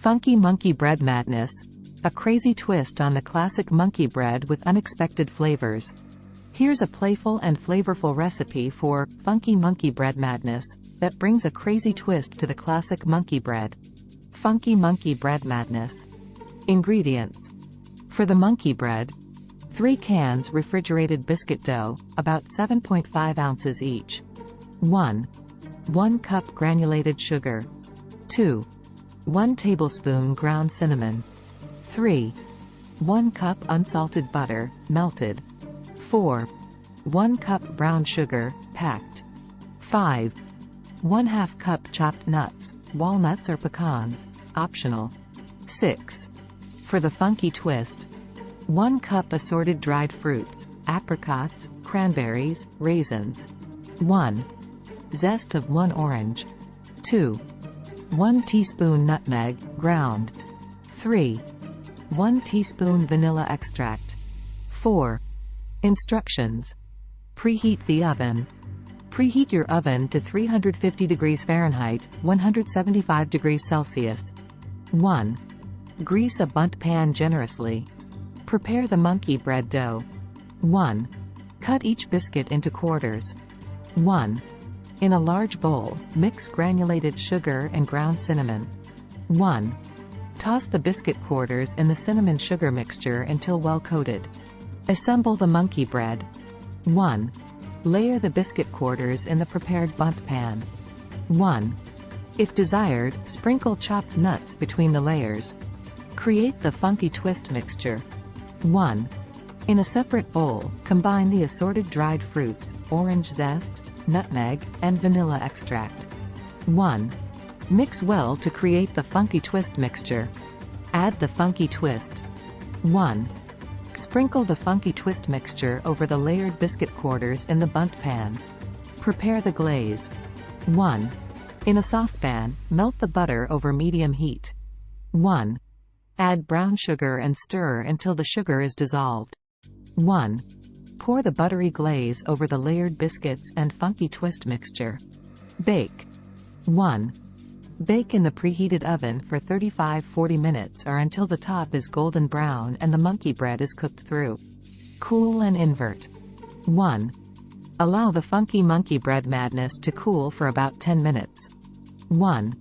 Funky monkey bread madness. A crazy twist on the classic monkey bread with unexpected flavors. Here's a playful and flavorful recipe for funky monkey bread madness that brings a crazy twist to the classic monkey bread. Funky monkey bread madness. Ingredients. For the monkey bread: 3 cans refrigerated biscuit dough, about 7.5 ounces each. 1 cup granulated sugar. 2 1 tablespoon ground cinnamon. 3 1 cup unsalted butter, melted. 4 1 cup brown sugar, packed. 5 1/2 cup chopped nuts, walnuts or pecans, optional. 6. For the funky twist: 1 cup assorted dried fruits, apricots, cranberries, raisins. 1 zest of 1 orange. 2 1 teaspoon nutmeg, ground. 3 1 teaspoon vanilla extract. 4. Instructions. Preheat the oven. Preheat your oven to 350 degrees Fahrenheit, 175 degrees Celsius. 1. Grease a bundt pan generously. Prepare the monkey bread dough. 1. Cut each biscuit into quarters. 1. In a large bowl, mix granulated sugar and ground cinnamon. 1. Toss the biscuit quarters in the cinnamon sugar mixture until well coated. Assemble the monkey bread. 1. Layer the biscuit quarters in the prepared bundt pan. 1. If desired, sprinkle chopped nuts between the layers. Create the funky twist mixture. 1. In a separate bowl, combine the assorted dried fruits, orange zest, nutmeg, and vanilla extract. 1. Mix well to create the funky twist mixture. Add the funky twist. 1. Sprinkle the funky twist mixture over the layered biscuit quarters in the bundt pan. Prepare the glaze. 1. In a saucepan, melt the butter over medium heat. 1. Add brown sugar and stir until the sugar is dissolved. 1. Pour the buttery glaze over the layered biscuits and funky twist mixture. Bake. 1. Bake in the preheated oven for 35–40 minutes or until the top is golden brown and the monkey bread is cooked through. Cool and invert. 1. Allow the funky monkey bread madness to cool for about 10 minutes. 1.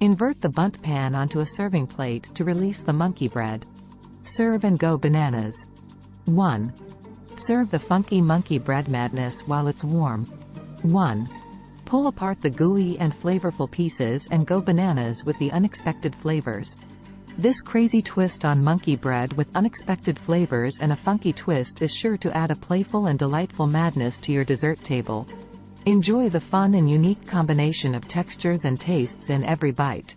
Invert the bundt pan onto a serving plate to release the monkey bread. Serve and go bananas. 1. Serve the funky monkey bread madness while it's warm. 1. Pull apart the gooey and flavorful pieces and go bananas with the unexpected flavors. This crazy twist on monkey bread with unexpected flavors and a funky twist is sure to add a playful and delightful madness to your dessert table. Enjoy the fun and unique combination of textures and tastes in every bite.